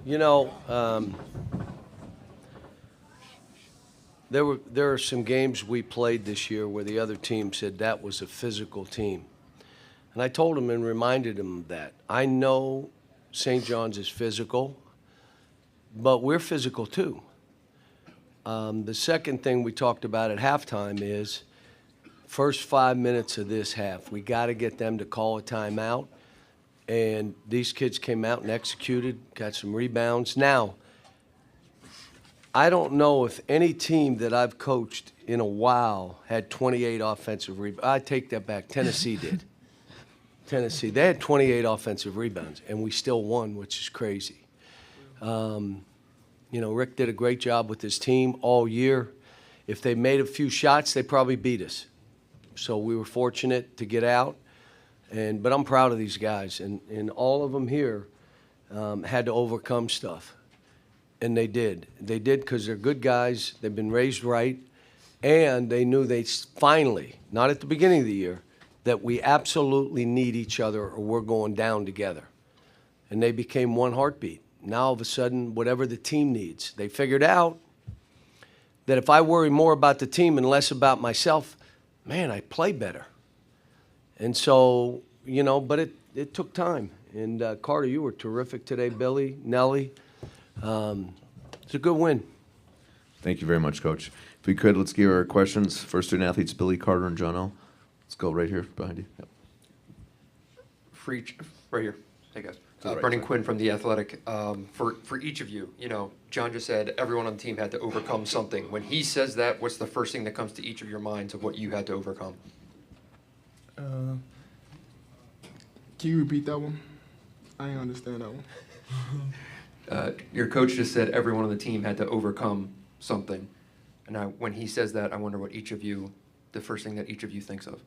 You know, there are some games we played this year where the other team said that was a physical team. And I told them and reminded them of that. I know St. John's is physical, but we're physical too. The second thing we talked about at halftime is first 5 minutes of this half, we got to get them to call a timeout. And these kids came out and executed, got some rebounds. Now, I don't know if any team that I've coached in a while had 28 offensive rebounds. I take that back. Tennessee did. Tennessee, they had 28 offensive rebounds, and we still won, which is crazy. Rick did a great job with his team all year. If they made a few shots, they probably beat us. So we were fortunate to get out. But I'm proud of these guys, and all of them here had to overcome stuff. And they did. They did because they're good guys. They've been raised right. And they knew they finally, not at the beginning of the year, that we absolutely need each other or we're going down together. And they became one heartbeat. Now, all of a sudden, whatever the team needs, they figured out that if I worry more about the team and less about myself, man, I play better. And so, but it took time. And Carter, you were terrific today. Billy, Nelly. It's a good win. Thank you very much, Coach. If we could, let's give our questions. First student athletes, Billy, Carter, and John L. Let's go right here behind you. Yep. Right here. Hey, guys. Right, Brendan sorry. Quinn from The Athletic. For each of you, John just said everyone on the team had to overcome something. When he says that, what's the first thing that comes to each of your minds of what you had to overcome? Can you repeat that one? I didn't understand that one. Your coach just said everyone on the team had to overcome something. And when he says that, I wonder what the first thing that each of you thinks of.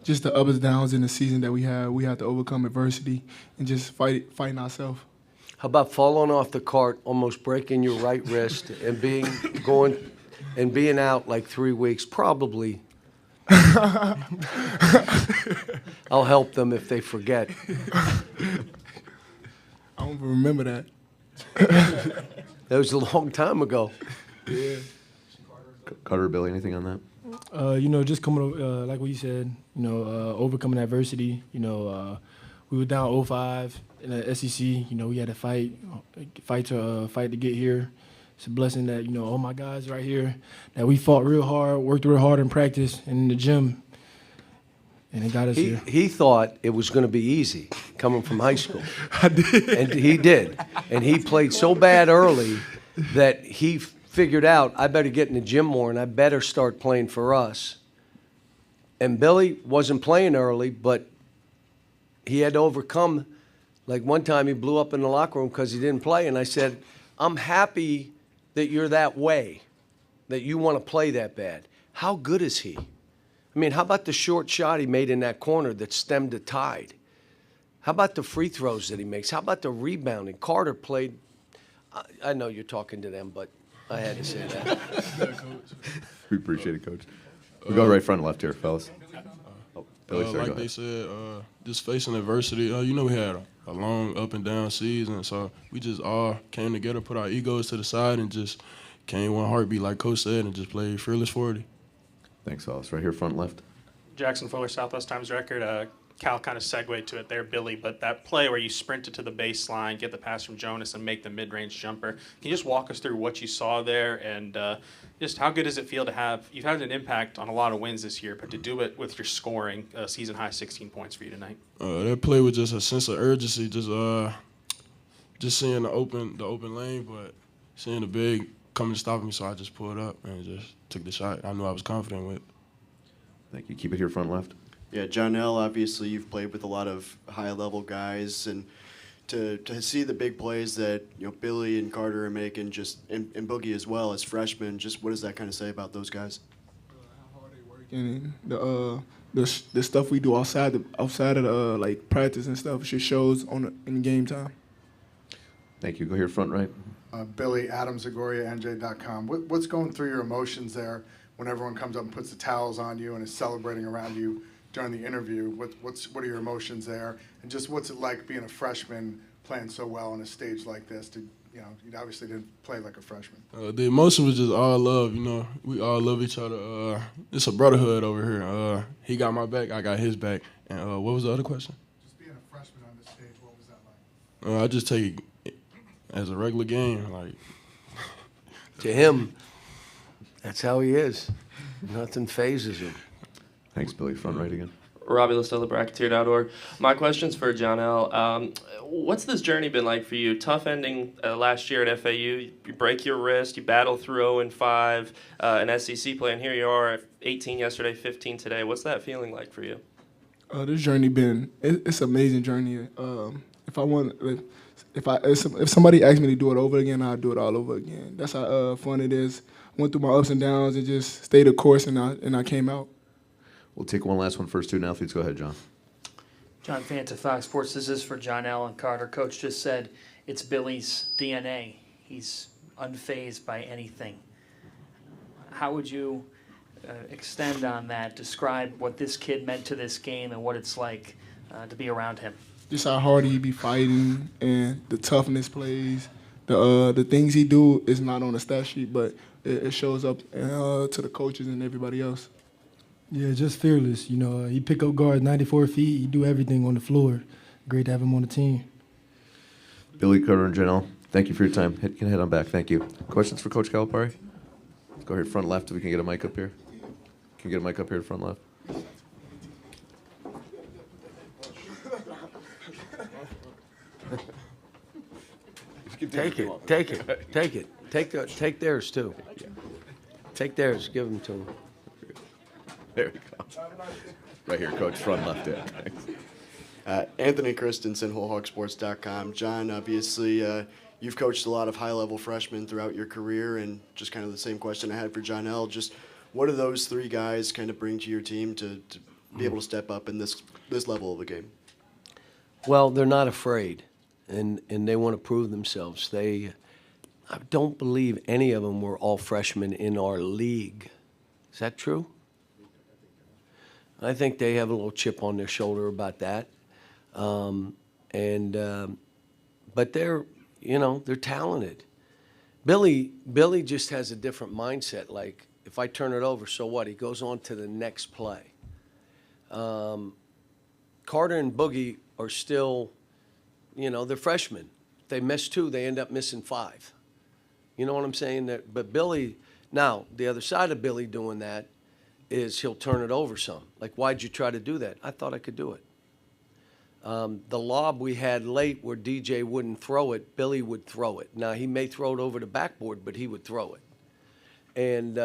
Just the ups and downs in the season that we had. We had to overcome adversity and just fighting ourselves. How about falling off the cart, almost breaking your right wrist, and being out like 3 weeks? Probably. I'll help them if they forget. I don't even remember that. That was a long time ago. Yeah. Carter, Billy, anything on that? Just coming, like what you said, overcoming adversity. We were down 0-5 in the SEC. We had to fight to get here. It's a blessing that, all my guys right here, that we fought real hard, worked real hard in practice and in the gym, and it got us here. He thought it was going to be easy coming from high school. I did. And he did. And he played so bad early that he figured out, I better get in the gym more and I better start playing for us. And Billy wasn't playing early, but he had to overcome. Like one time he blew up in the locker room because he didn't play. And I said, I'm happy that you're that way, that you want to play that bad. How good is he? I mean, how about the short shot he made in that corner that stemmed the tide? How about the free throws that he makes? How about the rebounding? Carter played. I know you're talking to them, but I had to say that. We appreciate it, Coach. We'll go right front left here, fellas. Oh, Billy, sorry, go like ahead. they said, just facing adversity. We had a long up and down season, so we just all came together, put our egos to the side, and just came one heartbeat, like Coach said, and just played fearless 40. Thanks, fellas. Right here, front left. Jackson Fuller, Southwest Times Record. Cal kind of segued to it there, Billy, but that play where you sprinted to the baseline, get the pass from Jonas, and make the mid-range jumper. Can you just walk us through what you saw there and just how good does it feel to have – you've had an impact on a lot of wins this year, but to do it with your scoring, season-high 16 points for you tonight? That play was just a sense of urgency, just seeing the open lane, but seeing the big coming to stop me, so I just pulled up and just took the shot. I knew I was confident with. Thank you. Keep it here, front left. Yeah, John L., obviously you've played with a lot of high-level guys, and to see the big plays that Billy and Carter are making, and Boogie as well as freshmen, just what does that kind of say about those guys? How hard they working, and the stuff we do outside of the like practice and stuff, just shows in game time. Thank you. Go here, front right. Billy, Adam Zagoria, NJ.com. What's going through your emotions there when everyone comes up and puts the towels on you and is celebrating around you during the interview? What are your emotions there? And just what's it like being a freshman playing so well on a stage like this? You obviously didn't play like a freshman. The emotion was just all love, you know. We all love each other. It's a brotherhood over here. He got my back, I got his back. And what was the other question? Just being a freshman on this stage, what was that like? I just take it as a regular game. Like, To him, that's how he is. Nothing phases him. Thanks, Billy. Front right again. Robbie Listola, Bracketeer.org. My question's for John L. What's this journey been like for you? Tough ending last year at FAU. You break your wrist, you battle through 0-5, an SEC play, and here you are, 18 yesterday, 15 today. What's that feeling like for you? This journey it's an amazing journey. If somebody asked me to do it over again, I'd do it all over again. That's how fun it is. Went through my ups and downs and just stayed the course, and I came out. We'll take one last one. First student athletes. Go ahead, John. John Fanta, Fox Sports. This is for John L. and Carter. Coach just said it's Billy's DNA. He's unfazed by anything. How would you extend on that? Describe what this kid meant to this game and what it's like to be around him. Just how hard he be fighting and the toughness plays. The things he do is not on the stat sheet, but it shows up to the coaches and everybody else. Yeah, just fearless. You know, he pick up guards 94 feet. He do everything on the floor. Great to have him on the team. Billy, Carter, and Janelle, thank you for your time. You can head on back. Thank you. Questions for Coach Calipari? Let's go here front left if we can get a mic up here. Can you get a mic up here front left? Take it. Take theirs too. Take theirs. Give them to them. There we go. Right here, Coach, front left. Yeah. Thanks. Anthony Christensen, WholeHogSports.com. John, obviously, you've coached a lot of high-level freshmen throughout your career, and just kind of the same question I had for John L. Just what do those three guys kind of bring to your team to be able to step up in this level of a game? Well, they're not afraid, and they want to prove themselves. I don't believe any of them were all freshmen in our league. Is that true? I think they have a little chip on their shoulder about that. But they're talented. Billy just has a different mindset. Like, if I turn it over, so what? He goes on to the next play. Carter and Boogie are still, they're freshmen. If they miss 2, they end up missing 5. You know what I'm saying? But Billy, now, the other side of Billy doing that is he'll turn it over some. Like, why'd you try to do that? I thought I could do it. The lob we had late where DJ wouldn't throw it, Billy would throw it. Now, he may throw it over the backboard, but he would throw it. And,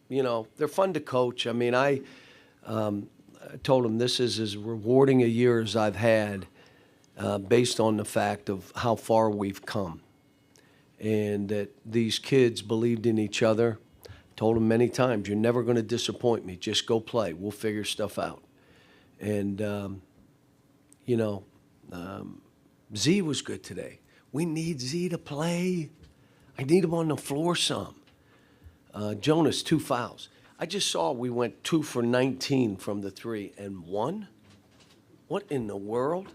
they're fun to coach. I mean, I told him this is as rewarding a year as I've had based on the fact of how far we've come. And that these kids believed in each other. Told him many times, you're never going to disappoint me. Just go play. We'll figure stuff out. And, Z was good today. We need Z to play. I need him on the floor some. Jonas, 2 fouls. I just saw we went 2 for 19 from the 3 and 1. What in the world?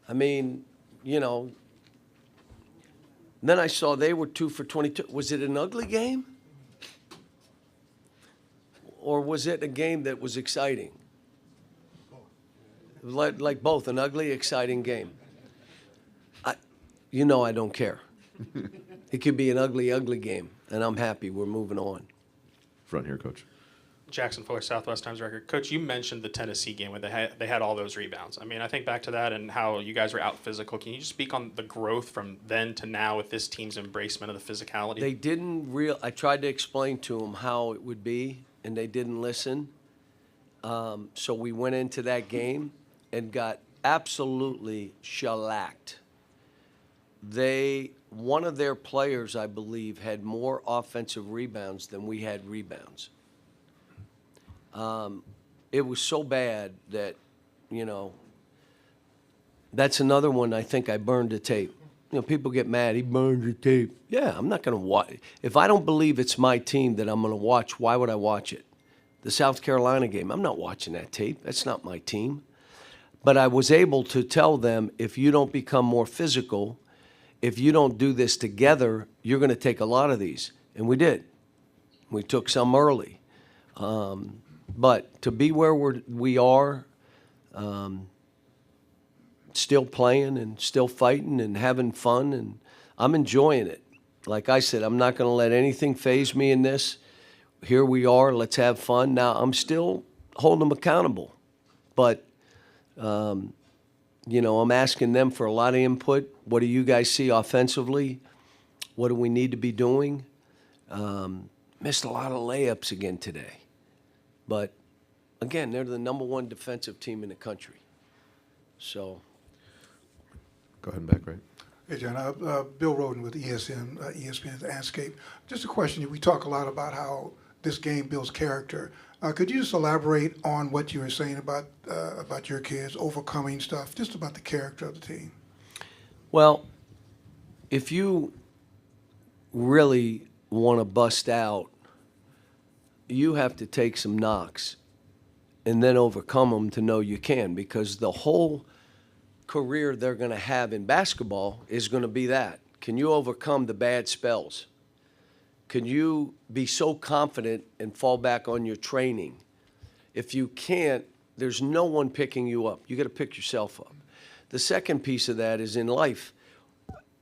I mean, Then I saw they were 2 for 22. Was it an ugly game? Or was it a game that was exciting? It was like both, an ugly, exciting game. I don't care. It could be an ugly, ugly game, and I'm happy. We're moving on. Front here, Coach. Jackson Fuller, Southwest Times Record. Coach, you mentioned the Tennessee game where they had all those rebounds. I mean, I think back to that and how you guys were out physical. Can you just speak on the growth from then to now with this team's embracement of the physicality? They didn't I tried to explain to them how it would be, and they didn't listen. So we went into that game and got absolutely shellacked. One of their players, I believe, had more offensive rebounds than we had rebounds. It was so bad that, that's another one I think I burned the tape. People get mad. He burned the tape. Yeah, I'm not going to watch. If I don't believe it's my team that I'm going to watch, why would I watch it? The South Carolina game, I'm not watching that tape. That's not my team. But I was able to tell them, if you don't become more physical, if you don't do this together, you're going to take a lot of these. And we did. We took some early. But to be where we are, still playing and still fighting and having fun, and I'm enjoying it. Like I said, I'm not going to let anything faze me in this. Here we are. Let's have fun. Now, I'm still holding them accountable. But, you know, I'm asking them for a lot of input. What do you guys see offensively? What do we need to be doing? Missed a lot of layups again today. But, again, they're the #1 defensive team in the country. So. Go ahead and back right. Hey, John. Bill Roden with ESPN's Landscape. Just a question. We talk a lot about how this game builds character. Could you just elaborate on what you were saying about your kids overcoming stuff, just about the character of the team? Well, if you really want to bust out, you have to take some knocks and then overcome them to know you can, because the whole career they're going to have in basketball is going to be that. Can you overcome the bad spells? Can you be so confident and fall back on your training? If you can't, there's no one picking you up. You got to pick yourself up. The second piece of that is in life.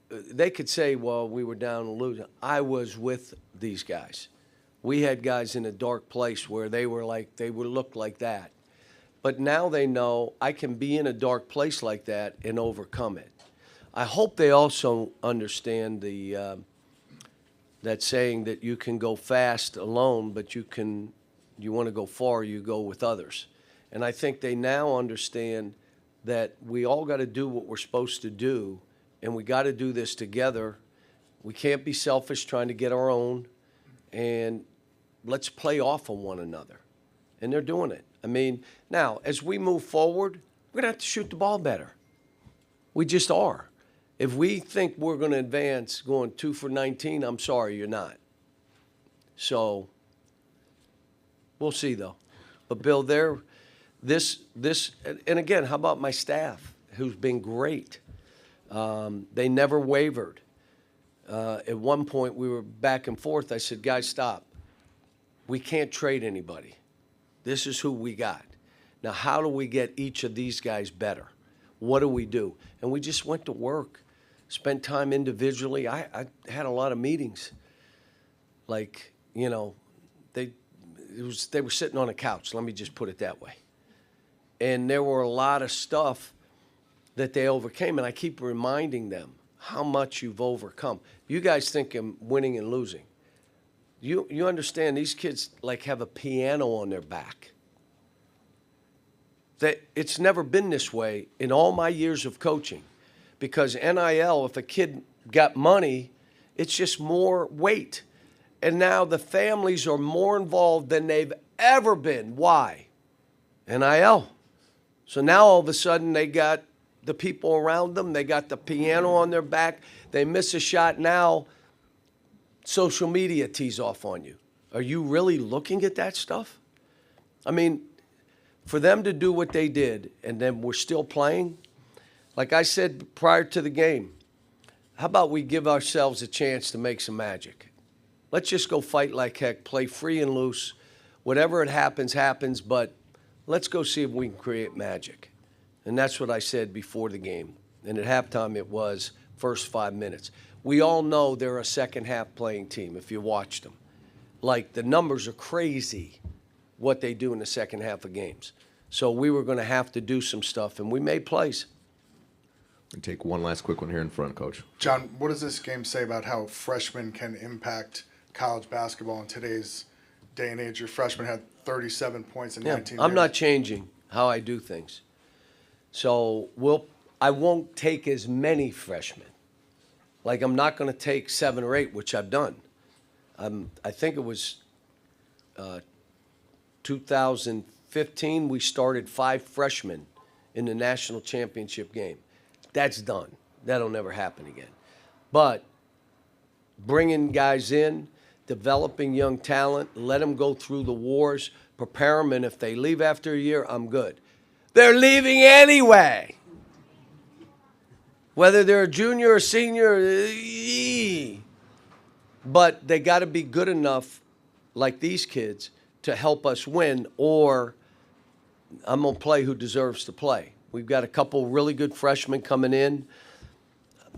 They could say, well, we were down and losing. I was with these guys. We had guys in a dark place where they would look like that. But now they know I can be in a dark place like that and overcome it. I hope they also understand that saying that you can go fast alone, but you want to go far, you go with others. And I think they now understand that we all got to do what we're supposed to do, and we got to do this together. We can't be selfish trying to get our own, and let's play off of one another. And they're doing it. I mean, now, as we move forward, we're going to have to shoot the ball better. We just are. If we think we're going to advance going 2 for 19, I'm sorry, you're not. So we'll see, though. But, Bill, and again, how about my staff, who's been great? They never wavered. At one point, we were back and forth. I said, guys, stop. We can't trade anybody. This is who we got. Now, how do we get each of these guys better? What do we do? And we just went to work, spent time individually. I had a lot of meetings. Like, you know, they were sitting on a couch. Let me just put it that way. And there were a lot of stuff that they overcame. And I keep reminding them how much you've overcome. You guys think I'm winning and losing. You understand these kids like have a piano on their back. It's never been this way in all my years of coaching, because NIL, if a kid got money, it's just more weight. And now the families are more involved than they've ever been. Why? NIL. So now all of a sudden they got the people around them. They got the piano on their back. They miss a shot now. Social media tees off on you. Are you really looking at that stuff? I mean, for them to do what they did and then we're still playing, like I said prior to the game, how about we give ourselves a chance to make some magic? Let's just go fight like heck, play free and loose. Whatever it happens, happens, but let's go see if we can create magic. And that's what I said before the game. And at halftime it was first 5 minutes. We all know they're a second-half playing team if you watched them. Like, the numbers are crazy what they do in the second half of games. So we were going to have to do some stuff, and we made plays. And take one last quick one here in front, Coach. John, what does this game say about how freshmen can impact college basketball in today's day and age? Your freshman had 37 points in 19 I'm years. not changing how I do things. So I won't take as many freshmen. Like, I'm not going to take 7 or 8, which I've done. I think it was 2015, we started 5 freshmen in the national championship game. That's done. That'll never happen again. But bringing guys in, developing young talent, let them go through the wars, prepare them, and if they leave after a year, I'm good. They're leaving anyway. Whether they're a junior or senior, but they got to be good enough, like these kids, to help us win, or I'm going to play who deserves to play. We've got a couple really good freshmen coming in.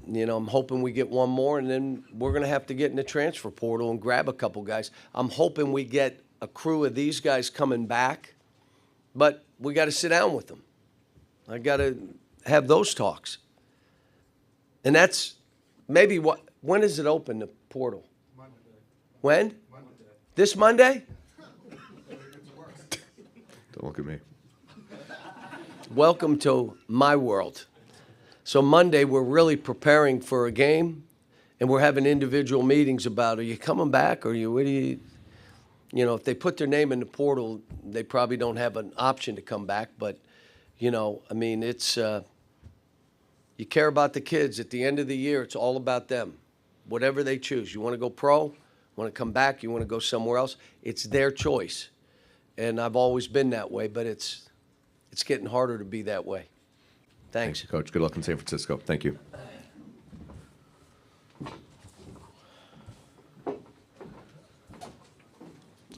You know, I'm hoping we get one more, and then we're going to have to get in the transfer portal and grab a couple guys. I'm hoping we get a crew of these guys coming back, but we got to sit down with them. I got to have those talks. And that's maybe what, when is it open, the portal? Monday. When? Monday. This Monday? Don't look at me. Welcome to my world. So Monday, we're really preparing for a game, and we're having individual meetings about, are you coming back, or what do you know, if they put their name in the portal, they probably don't have an option to come back, but, you know, I mean, it's, you care about the kids. At the end of the year, it's all about them, whatever they choose. You want to go pro, want to come back, you want to go somewhere else, it's their choice. And I've always been that way, but it's getting harder to be that way. Thanks. Thank you, Coach. Good luck in San Francisco. Thank you.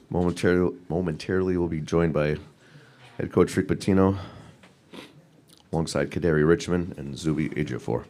Momentarily, we'll be joined by head coach Rick Pitino alongside Kadari Richmond and Zubi Ejiofor.